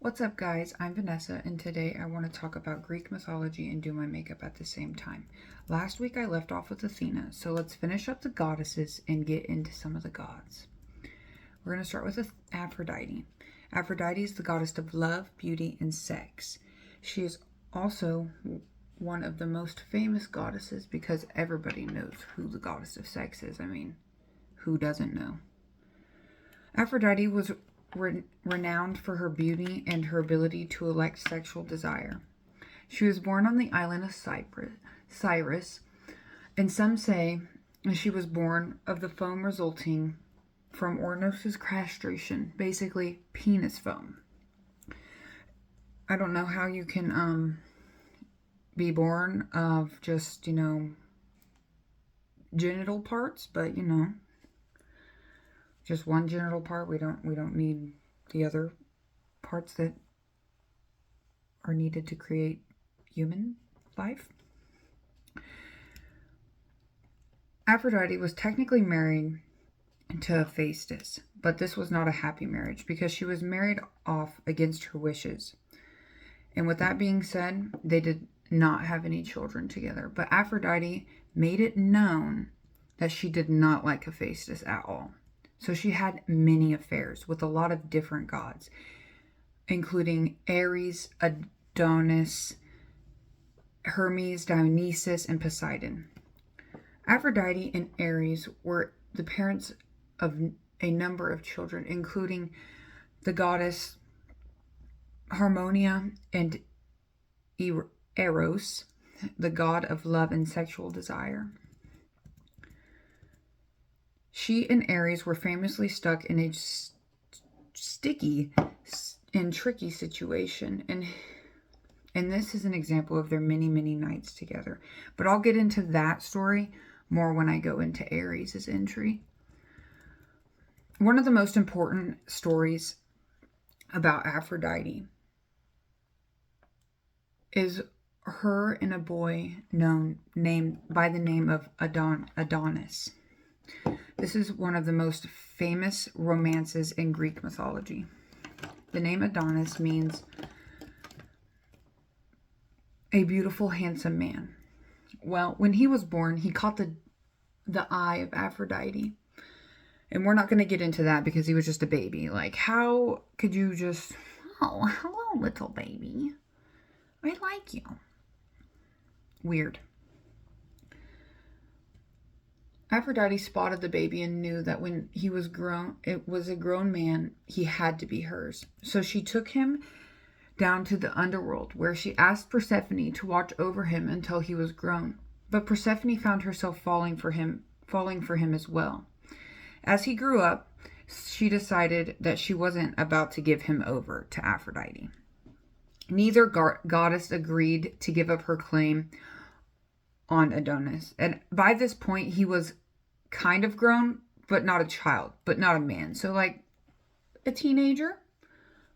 What's up, guys? I'm Vanessa, and today I want to talk about Greek mythology and do my makeup at the same time. Last week I left off with Athena, so let's finish up the goddesses and get into some of the gods. We're going to start with Aphrodite. Aphrodite is the goddess of love, beauty, and sex. She is also one of the most famous goddesses because everybody knows who the goddess of sex is. I mean, who doesn't know? Aphrodite was renowned for her beauty and her ability to elect sexual desire. She was born on the island of Cyrus, and some say she was born of the foam resulting from Ornos's castration, basically penis foam. I don't know how you can be born of just, genital parts, but just one genital part. We don't need the other parts that are needed to create human life. Aphrodite was technically married to Hephaestus, but this was not a happy marriage because she was married off against her wishes. And with that being said, they did not have any children together. But Aphrodite made it known that she did not like Hephaestus at all. So she had many affairs with a lot of different gods, including Aries, Adonis, Hermes, Dionysus, and Poseidon. Aphrodite and Aries were the parents of a number of children, including the goddess Harmonia and Eros, the god of love and sexual desire. She and Aries were famously stuck in a sticky and tricky situation, and this is an example of their many nights together. But I'll get into that story more when I go into Aries' entry. One of the most important stories about Aphrodite is her and a boy named by the name of Adonis. This is one of the most famous romances in Greek mythology. The name Adonis means a beautiful, handsome man. Well, when he was born, he caught the eye of Aphrodite. And we're not going to get into that because he was just a baby. Like, how could you just, oh, hello, little baby. I like you. Weird. Aphrodite spotted the baby and knew that when he was grown, it was a grown man, he had to be hers. So she took him down to the underworld, where she asked Persephone to watch over him until he was grown. But Persephone found herself falling for him as well. As he grew up, she decided that she wasn't about to give him over to Aphrodite. Neither goddess agreed to give up her claim on Adonis. And by this point, he was kind of grown, but not a child, but not a man. So like a teenager.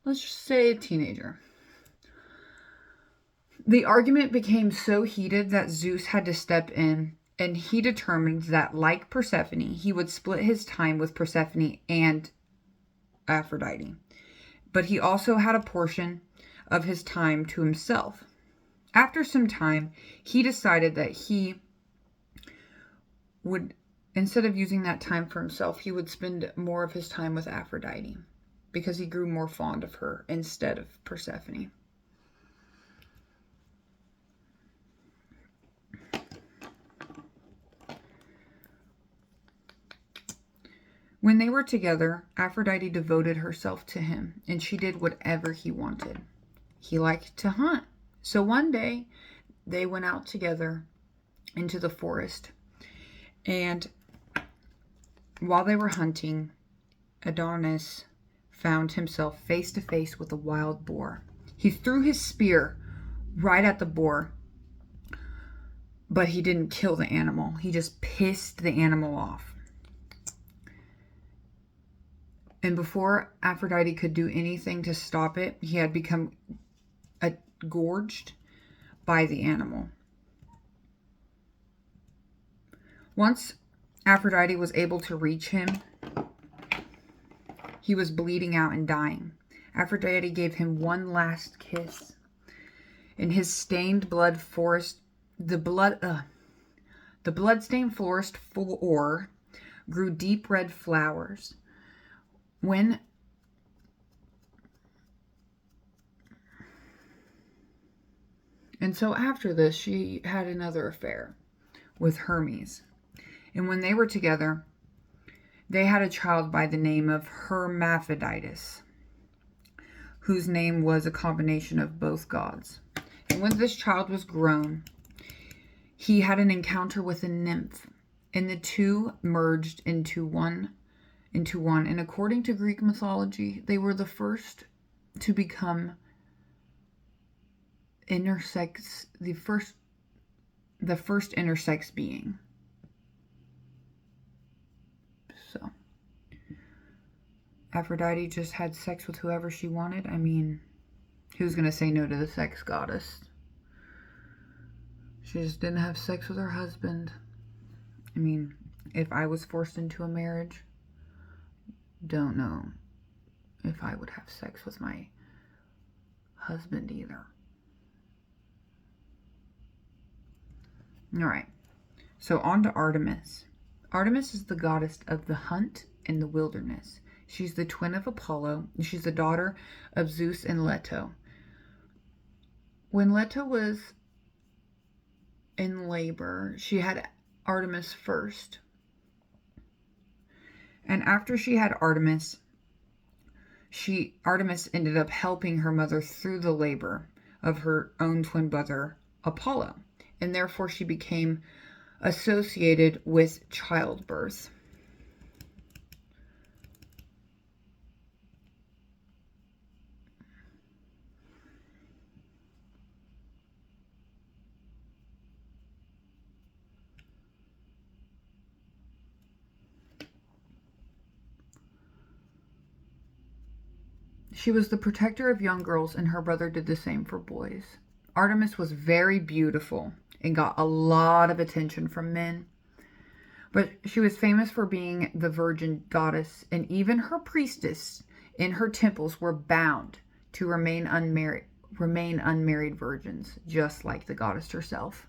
Let's just say a teenager. The argument became so heated that Zeus had to step in, and he determined that, like Persephone, he would split his time with Persephone and Aphrodite. But he also had a portion of his time to himself. After some time, he decided that he would, instead of using that time for himself, he would spend more of his time with Aphrodite because he grew more fond of her instead of Persephone. When they were together, Aphrodite devoted herself to him, and she did whatever he wanted. He liked to hunt. So one day, they went out together into the forest. And while they were hunting, Adonis found himself face to face with a wild boar. He threw his spear right at the boar, but he didn't kill the animal. He just pissed the animal off. And before Aphrodite could do anything to stop it, he had become gorged by the animal. Once Aphrodite was able to reach him, he was bleeding out and dying. Aphrodite gave him one last kiss. In his stained blood forest, the blood-stained forest floor grew deep red flowers. And so after this, she had another affair with Hermes. And when they were together, they had a child by the name of Hermaphroditus, whose name was a combination of both gods. And when this child was grown, he had an encounter with a nymph, and the two merged into one. And according to Greek mythology, they were the first to become intersex, the first intersex being. So Aphrodite just had sex with whoever she wanted. I mean, who's gonna say no to the sex goddess? She just didn't have sex with her husband. I mean, if I was forced into a marriage, don't know if I would have sex with my husband either. All right, so on to Artemis. Artemis is the goddess of the hunt and the wilderness. She's the twin of Apollo. She's the daughter of Zeus and Leto. When Leto was in labor, she had Artemis first. And after she had Artemis, Artemis ended up helping her mother through the labor of her own twin brother, Apollo. And therefore she became associated with childbirth. She was the protector of young girls, and her brother did the same for boys. Artemis was very beautiful and got a lot of attention from men. But she was famous for being the virgin goddess, and even her priestess in her temples were bound to remain unmarried virgins, just like the goddess herself.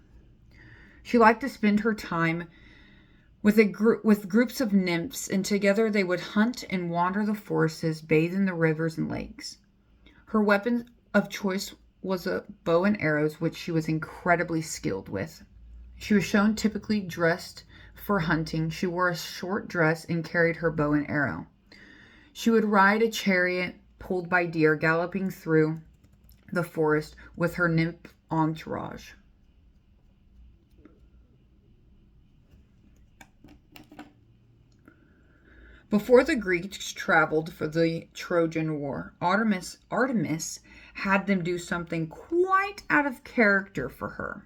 She liked to spend her time with groups of nymphs, and together they would hunt and wander the forests, bathe in the rivers and lakes. Her weapon of choice was a bow and arrows, which she was incredibly skilled with. She was shown typically dressed for hunting. She wore a short dress and carried her bow and arrow. She would ride a chariot pulled by deer, galloping through the forest with her nymph entourage. Before the Greeks traveled for the Trojan War, Artemis had them do something quite out of character for her.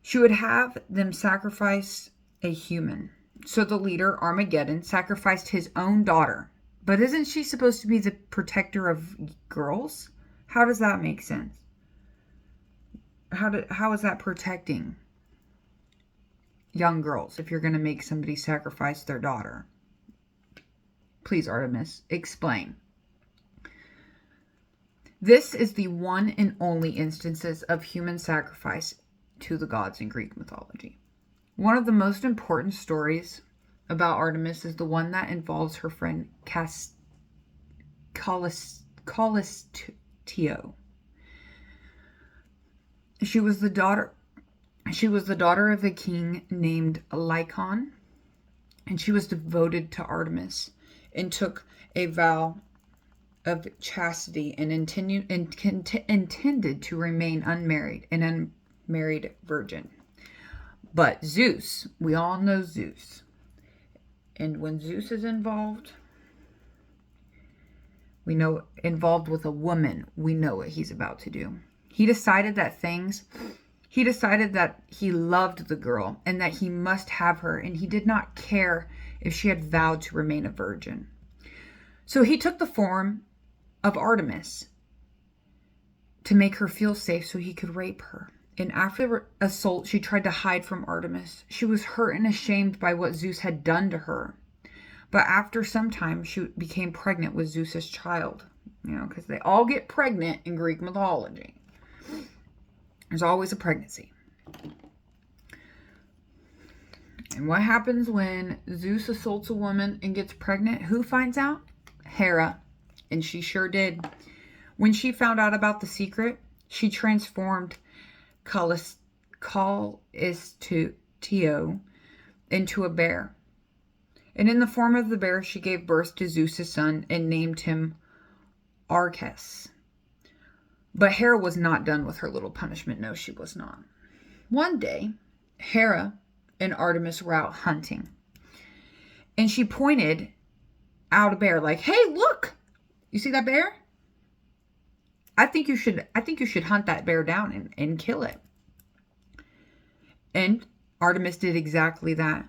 She would have them sacrifice a human. So the leader, Armageddon, sacrificed his own daughter. But isn't she supposed to be the protector of girls? How does that make sense? How is that protecting young girls if you're going to make somebody sacrifice their daughter? Please, Artemis, explain. This is the one and only instances of human sacrifice to the gods in Greek mythology. One of the most important stories about Artemis is the one that involves her friend Callistio. She was the daughter of a king named Lycon, and she was devoted to Artemis and took a vow of chastity and intended to remain unmarried, an unmarried virgin. But Zeus, we all know Zeus. And when Zeus is involved, we know involved with a woman, we know what he's about to do. He decided that he loved the girl and that he must have her, and he did not care if she had vowed to remain a virgin. So he took the form of Artemis to make her feel safe so he could rape her. And after the assault, she tried to hide from Artemis. She was hurt and ashamed by what Zeus had done to her. But after some time, she became pregnant with Zeus's child. because they all get pregnant in Greek mythology. There's always a pregnancy. And what happens when Zeus assaults a woman and gets pregnant? Who finds out? Hera. And she sure did. When she found out about the secret, she transformed Calistio into a bear. And in the form of the bear, she gave birth to Zeus' son and named him Artemis. But Hera was not done with her little punishment. No, she was not. One day, Hera and Artemis were out hunting. And she pointed out a bear like, "Hey, look! You see that bear? I think you should hunt that bear down and kill it." And Artemis did exactly that.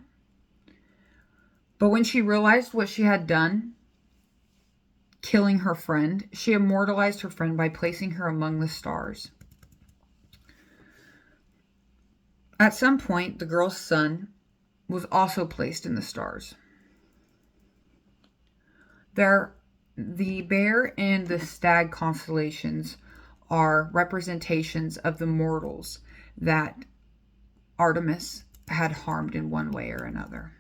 But when she realized what she had done, killing her friend, she immortalized her friend by placing her among the stars. At some point, the girl's son was also placed in the stars. The bear and the stag constellations are representations of the mortals that Artemis had harmed in one way or another.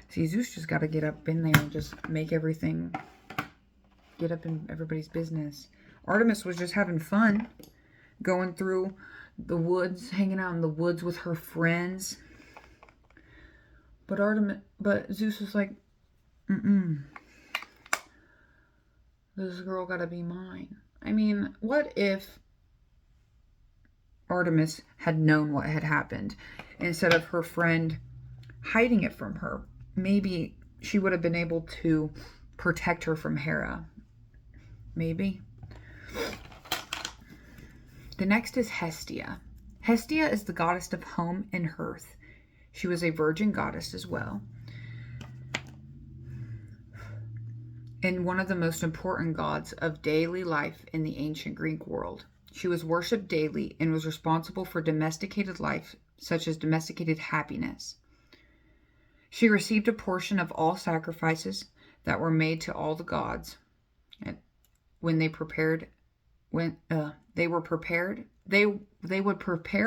See, Zeus just got to get up in there and just make everything, get up in everybody's business. Artemis was just having fun, going through the woods, hanging out in the woods with her friends. But Zeus was like, this girl got to be mine. I mean, what if Artemis had known what had happened instead of her friend hiding it from her? Maybe she would have been able to protect her from Hera. Maybe. The next is Hestia. Hestia is the goddess of home and hearth. She was a virgin goddess as well, and one of the most important gods of daily life in the ancient Greek world. She was worshipped daily and was responsible for domesticated life, such as domesticated happiness. She received a portion of all sacrifices that were made to all the gods. And when they would prepare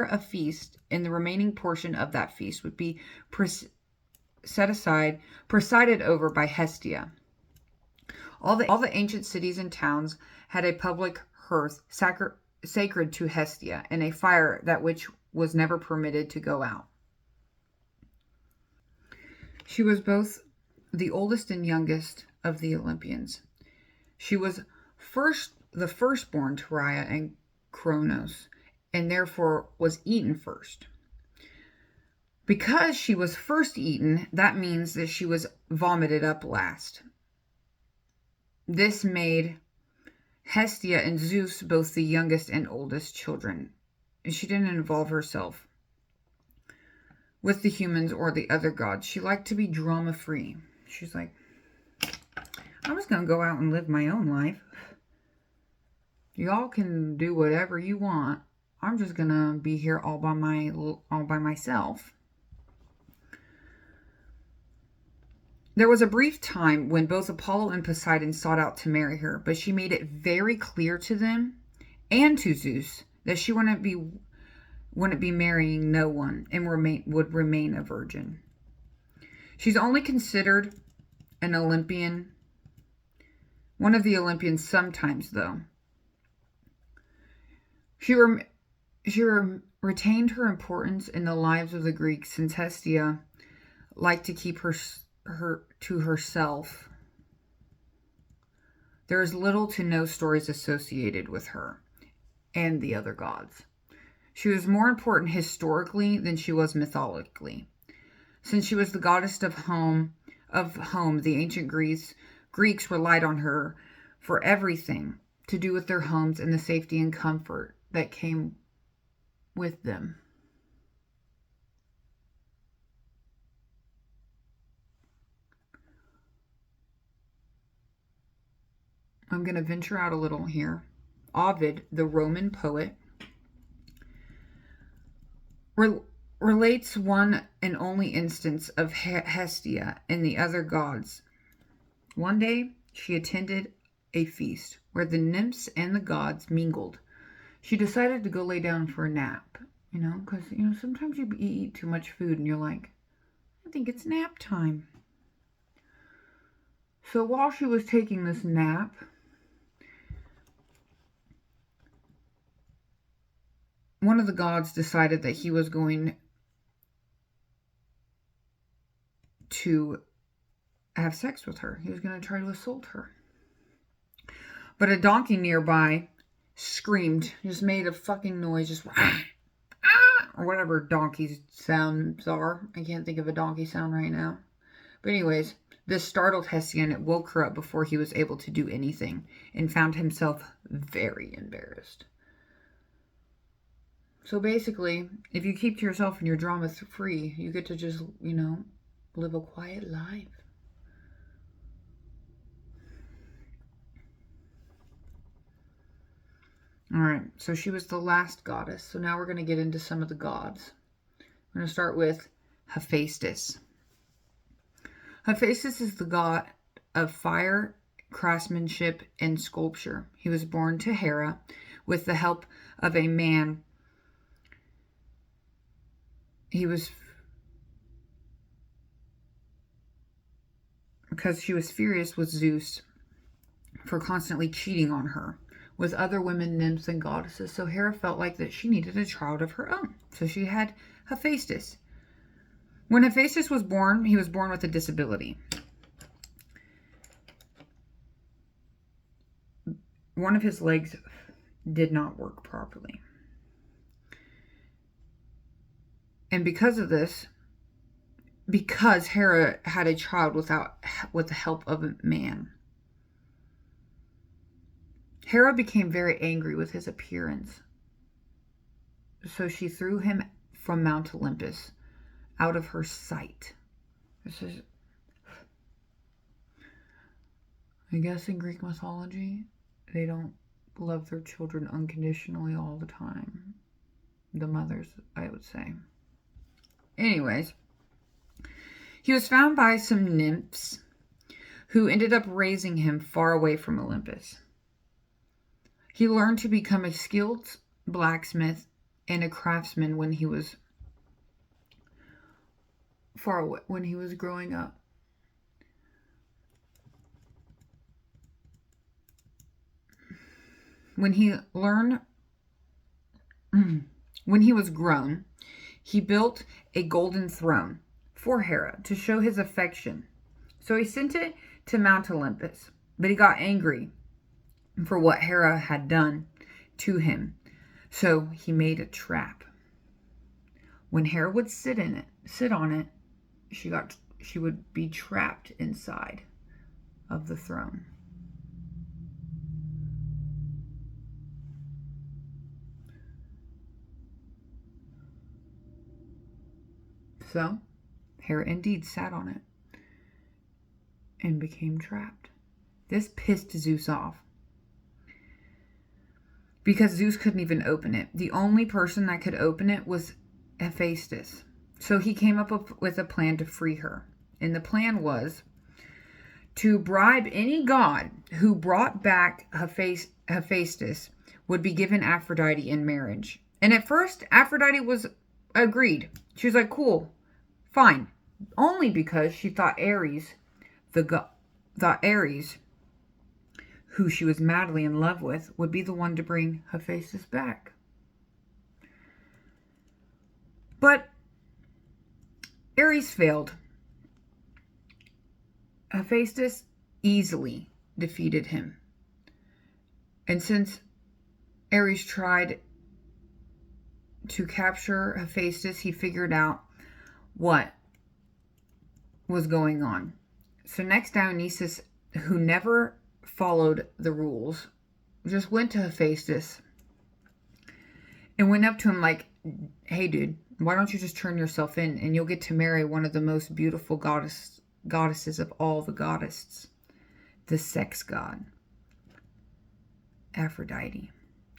a feast, and the remaining portion of that feast would be presided over by Hestia. All the ancient cities and towns had a public hearth sacred to Hestia, and a fire that which was never permitted to go out. She was both the oldest and youngest of the Olympians. She was the firstborn to Rhea and Kronos, and therefore was eaten first. Because she was first eaten, that means that she was vomited up last. This made Hestia and Zeus both the youngest and oldest children. And she didn't involve herself with the humans or the other gods. She liked to be drama-free. She's like, I'm just going to go out and live my own life. Y'all can do whatever you want. I'm just going to be here all by myself. There was a brief time when both Apollo and Poseidon sought out to marry her, but she made it very clear to them and to Zeus that she wouldn't be marrying no one and would remain a virgin. She's only considered an Olympian, one of the Olympians sometimes, though. She retained her importance in the lives of the Greeks, since Hestia liked to keep her to herself. There is little to no stories associated with her and the other gods. She was more important historically than she was mythologically. Since she was the goddess of home, the ancient Greeks relied on her for everything to do with their homes and the safety and comfort that came with them. I'm going to venture out a little here. Ovid, the Roman poet, relates one and only instance of Hestia and the other gods. One day, she attended a feast where the nymphs and the gods mingled. She decided to go lay down for a nap, because, sometimes you eat too much food and you're like, I think it's nap time. So while she was taking this nap, one of the gods decided that he was going to have sex with her. He was going to try to assault her. But a donkey nearby screamed, just made a fucking noise, just or whatever donkey sounds are. I can't think of a donkey sound right now. But anyways, this startled Hestia and it woke her up before he was able to do anything and found himself very embarrassed. So basically, if you keep to yourself and you're drama free, you get to just, live a quiet life. Alright, so she was the last goddess. So now we're going to get into some of the gods. We're going to start with Hephaestus. Hephaestus is the god of fire, craftsmanship, and sculpture. He was born to Hera with the help of a man. Because she was furious with Zeus for constantly cheating on her with other women, nymphs, and goddesses. So Hera felt like that she needed a child of her own. So she had Hephaestus. When Hephaestus was born, he was born with a disability. One of his legs did not work properly. And because of this, because Hera had a child with the help of a man, Hera became very angry with his appearance. So she threw him from Mount Olympus out of her sight. I guess in Greek mythology, they don't love their children unconditionally all the time. The mothers, I would say. Anyways, he was found by some nymphs who ended up raising him far away from Olympus. He learned to become a skilled blacksmith and a craftsman when he was far away, when he was growing up. When he was grown, he built a golden throne for Hera to show his affection. So he sent it to Mount Olympus, but he got angry for what Hera had done to him. So he made a trap. When Hera would sit on it, she would be trapped inside of the throne. So Hera indeed sat on it and became trapped. This pissed Zeus off, because Zeus couldn't even open it. The only person that could open it was Hephaestus. So he came up with a plan to free her. And the plan was to bribe any god who brought back Hephaestus would be given Aphrodite in marriage. And at first, Aphrodite was agreed. She was like, cool, fine. Only because she thought Aries, who she was madly in love with, would be the one to bring Hephaestus back. But Aries failed. Hephaestus easily defeated him. And since Aries tried to capture Hephaestus, he figured out what was going on. So next, Dionysus, who never followed the rules, just went to Hephaestus and went up to him like, hey dude, why don't you just turn yourself in and you'll get to marry one of the most beautiful goddesses of all the goddesses, the sex god, Aphrodite,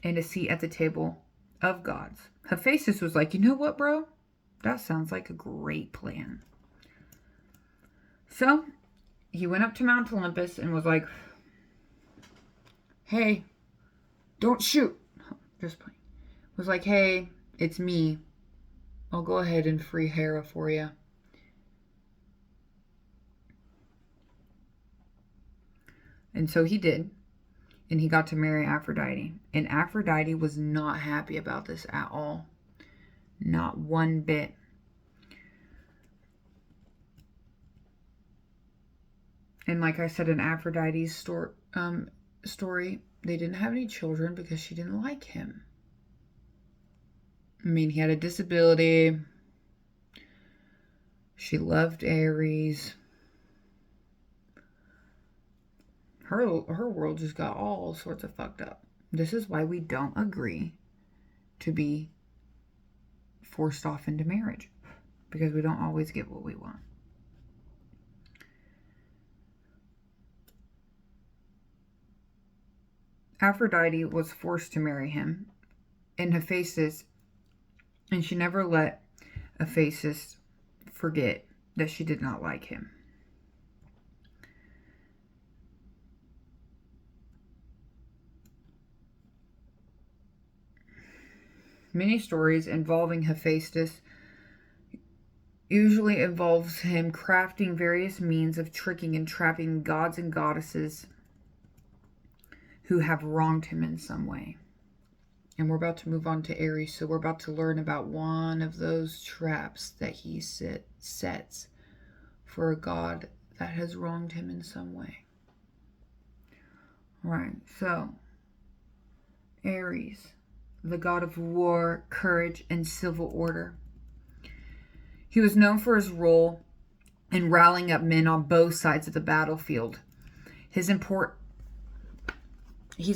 and a seat at the table of gods. Hephaestus was like, you know what, bro? That sounds like a great plan. So he went up to Mount Olympus and was like, hey, don't shoot. Just playing. Was like, hey, it's me. I'll go ahead and free Hera for you. And so he did. And he got to marry Aphrodite. And Aphrodite was not happy about this at all. Not one bit. And like I said in Aphrodite's story, they didn't have any children because she didn't like him. I mean, he had a disability. She loved Aries. Her world just got all sorts of fucked up. This is why we don't agree to be forced off into marriage, because we don't always get what we want. Aphrodite was forced to marry him, and Hephaestus, and she never let Hephaestus forget that she did not like him. Many stories involving Hephaestus usually involves him crafting various means of tricking and trapping gods and goddesses who have wronged him in some way. And we're about to move on to Aries, so we're about to learn about one of those traps that he sets for a god that has wronged him in some way. All right, so Aries, the god of war, courage, and civil order. He was known for his role in rallying up men on both sides of the battlefield. He's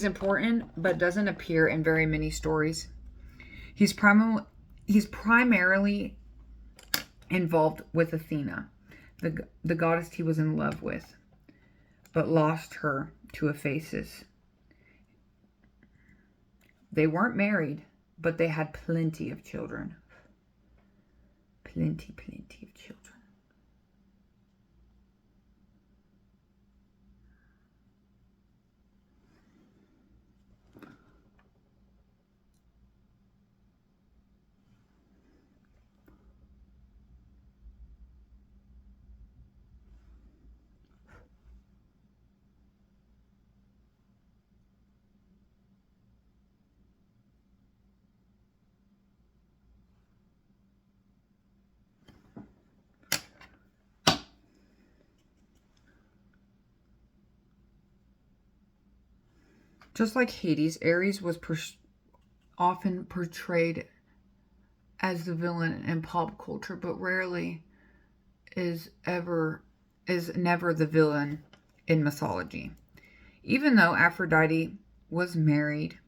important, but doesn't appear in very many stories. He's primarily involved with Athena, the goddess he was in love with, but lost her to Hephaestus. They weren't married, but they had plenty of children. Plenty of children. Just like Hades, Aries was often portrayed as the villain in pop culture, but rarely is never the villain in mythology. Even though Aphrodite was married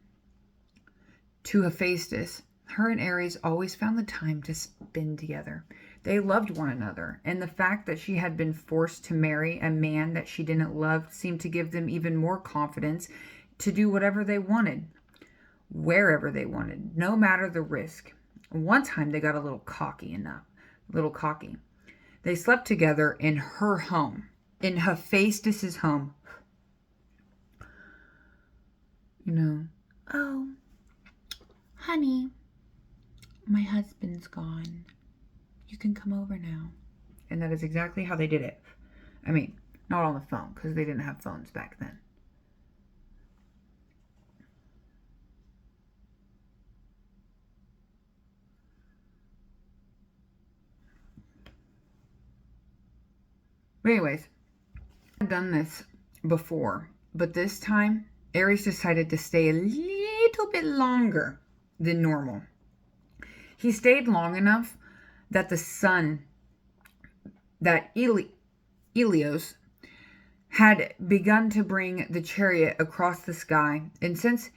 to Hephaestus, her and Aries always found the time to spend together. They loved one another, and the fact that she had been forced to marry a man that she didn't love seemed to give them even more confidence to do whatever they wanted, wherever they wanted, no matter the risk. One time they got a little cocky. They slept together in her home, in Hephaestus's home. Oh, honey, my husband's gone. You can come over now. And that is exactly how they did it. I mean, not on the phone, because they didn't have phones back then. But anyways, I've done this before, but this time Aries decided to stay a little bit longer than normal. He stayed long enough that the sun, that Helios, had begun to bring the chariot across the sky. And since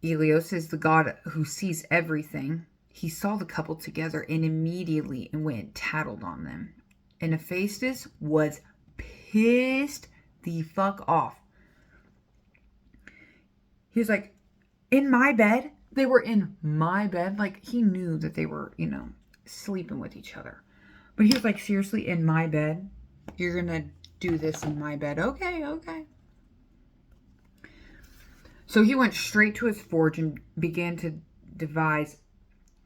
Helios is the god who sees everything, he saw the couple together and immediately went and tattled on them. And Hephaestus was pissed the fuck off. He was like, in my bed? They were in my bed? Like, he knew that they were, sleeping with each other. But he was like, seriously, in my bed? You're gonna do this in my bed? Okay. So he went straight to his forge and began to devise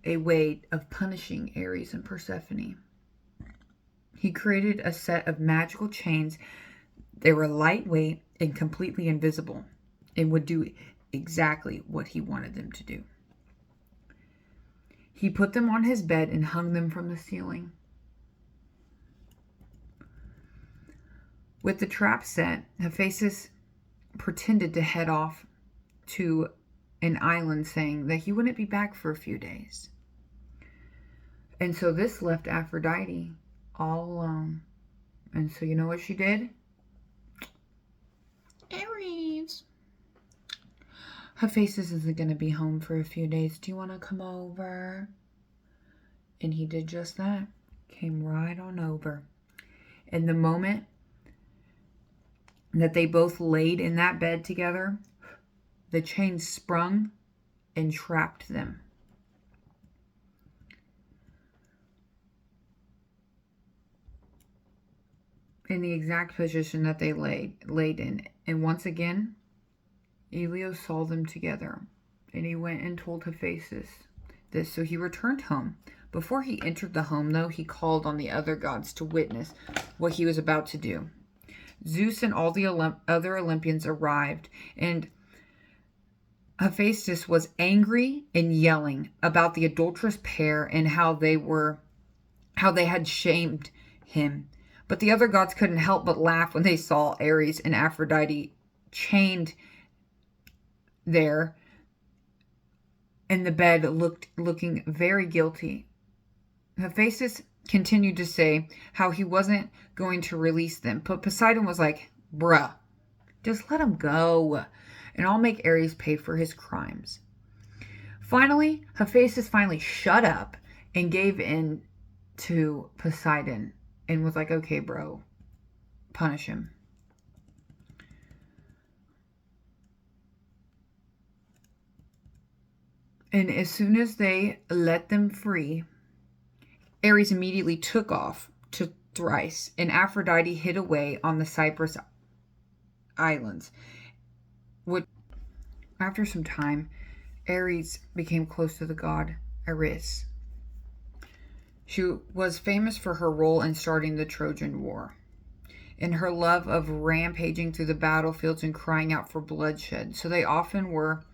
a way of punishing Aries and Persephone. He created a set of magical chains. They were lightweight and completely invisible and would do exactly what he wanted them to do. He put them on his bed and hung them from the ceiling. With the trap set, Hephaestus pretended to head off to an island, saying that he wouldn't be back for a few days. And so this left Aphrodite all alone. And so you know what she did? Aries. Hephaestus isn't going to be home for a few days. Do you want to come over? And he did just that. Came right on over. And the moment that they both laid in that bed together, the chain sprung and trapped them. In the exact position that they laid in. And once again, Helios saw them together, and he went and told Hephaestus this. So he returned home. Before he entered the home, though, he called on the other gods to witness what he was about to do. Zeus and all the other Olympians arrived, and Hephaestus was angry and yelling about the adulterous pair and how they had shamed him. But the other gods couldn't help but laugh when they saw Aries and Aphrodite chained there in the bed, looking very guilty. Hephaestus continued to say how he wasn't going to release them, but Poseidon was like, bruh, just let him go, and I'll make Aries pay for his crimes. Finally, Hephaestus shut up and gave in to Poseidon and was like, okay, bro, punish him. And as soon as they let them free, Aries immediately took off to Thrace, and Aphrodite hid away on the Cyprus Islands. After some time, Aries became close to the god Aries. She was famous for her role in starting the Trojan War, and her love of rampaging through the battlefields and crying out for bloodshed. So they often were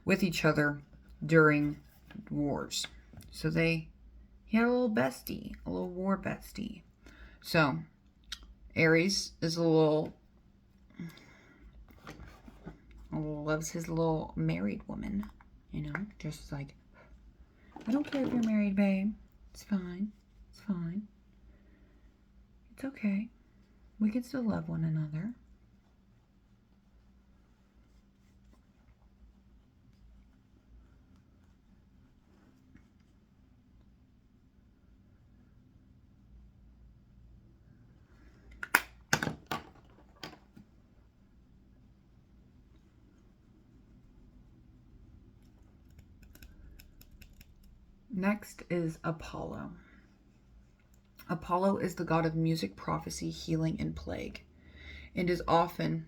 with each other during wars. So he had a little bestie, a little war bestie. So Aries is loves his little married woman, just like, I don't care if you're married, babe. It's fine. It's fine. It's okay. We can still love one another. Next is Apollo. Apollo is the god of music, prophecy, healing, and plague, and is often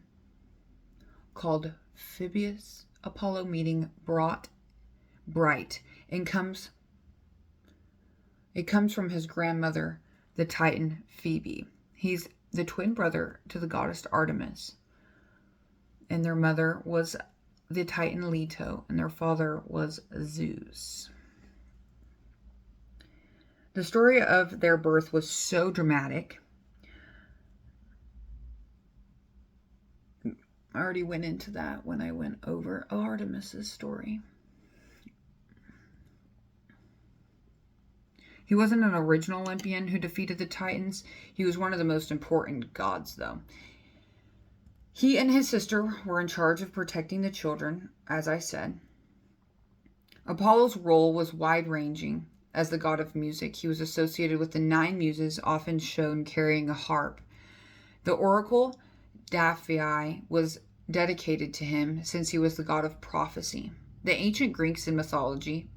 called Phoebus Apollo, meaning bright, and it comes from his grandmother, the Titan Phoebe. He's the twin brother to the goddess Artemis, and their mother was the Titan Leto, and their father was Zeus. The story of their birth was so dramatic. I already went into that when I went over Artemis's story. He wasn't an original Olympian who defeated the Titans. He was one of the most important gods, though. He and his sister were in charge of protecting the children, as I said. Apollo's role was wide-ranging. As the god of music, he was associated with the 9 muses, often shown carrying a harp. The oracle Delphi was dedicated to him since he was the god of prophecy. The ancient Greeks in mythology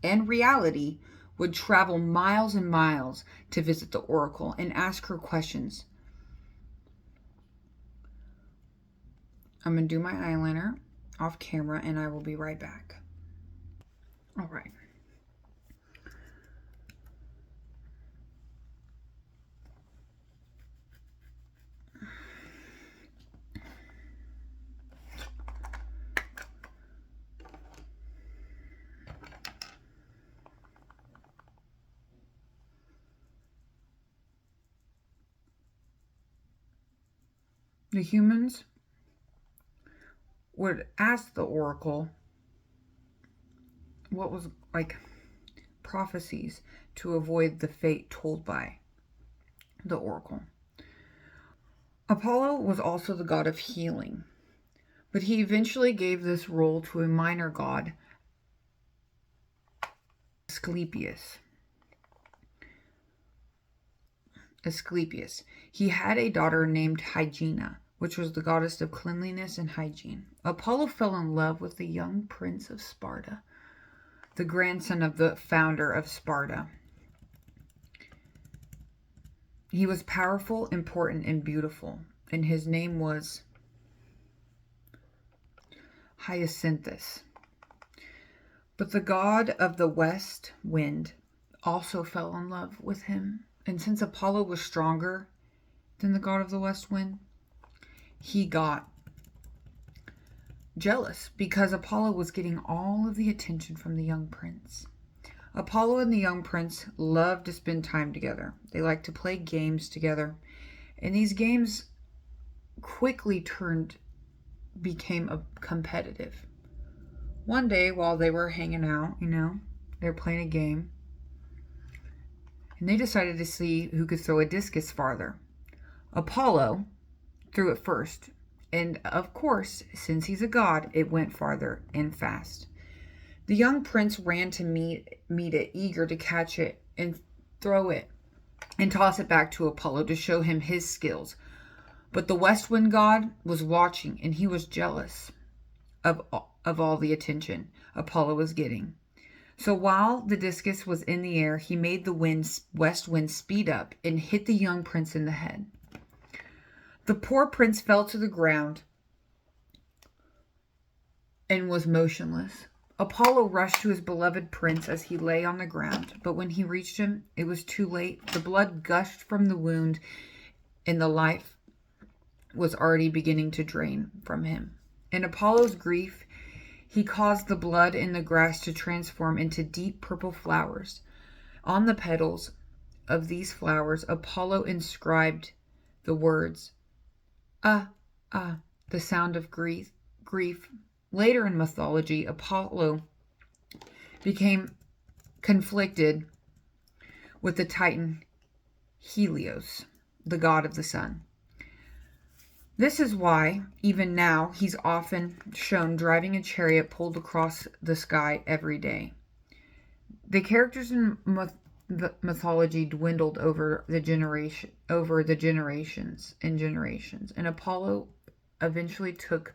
and reality would travel miles and miles to visit the oracle and ask her questions. I'm going to do my eyeliner. off camera and I will be right back. All right. The humans would ask the oracle what was like prophecies to avoid the fate told by the oracle. Apollo was also the god of healing, but he eventually gave this role to a minor god, Asclepius. He had a daughter named Hygiena, which was the goddess of cleanliness and hygiene. Apollo fell in love with the young prince of Sparta, the grandson of the founder of Sparta. He was powerful, important, and beautiful, and his name was Hyacinthus. But the god of the west wind also fell in love with him. And since Apollo was stronger than the god of the west wind, he got jealous because Apollo was getting all of the attention from the young prince. Apollo and the young prince loved to spend time together. They liked to play games together. And these games quickly became competitive. One day while they were hanging out, they were playing a game. And they decided to see who could throw a discus farther. Apollo threw it first. And of course, since he's a god, it went farther and fast. The young prince ran to meet it, eager to catch it and throw it and toss it back to Apollo to show him his skills. But the west wind god was watching, and he was jealous of all the attention Apollo was getting. So while the discus was in the air, he made the west wind speed up and hit the young prince in the head. The poor prince fell to the ground and was motionless. Apollo rushed to his beloved prince as he lay on the ground, but when he reached him, it was too late. The blood gushed from the wound, and the life was already beginning to drain from him. In Apollo's grief, he caused the blood in the grass to transform into deep purple flowers. On the petals of these flowers, Apollo inscribed the words, the sound of grief. Later in mythology, Apollo became conflicted with the titan Helios, the god of the sun. This is why, even now, he's often shown driving a chariot pulled across the sky every day. The characters in mythology dwindled over the generations, and Apollo eventually took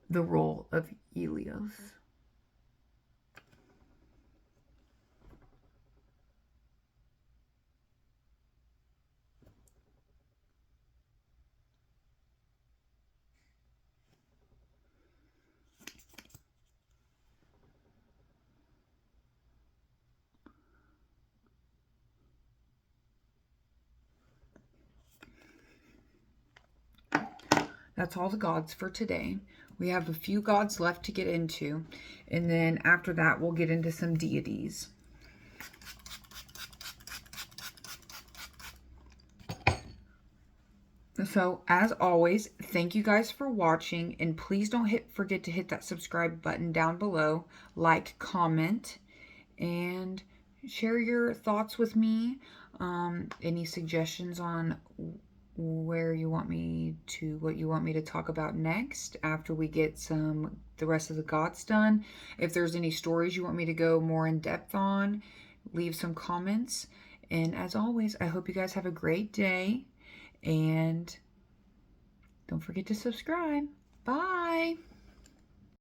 the role of Helios. That's all the gods for today. We have a few gods left to get into, and then after that we'll get into some deities. So as always, thank you guys for watching, and please don't forget to hit that subscribe button down below, like, comment, and share your thoughts with me. Any suggestions on what you want me to talk about next after we get the rest of the gods done. If there's any stories you want me to go more in depth on, leave some comments. And as always, I hope you guys have a great day, and don't forget to subscribe. Bye.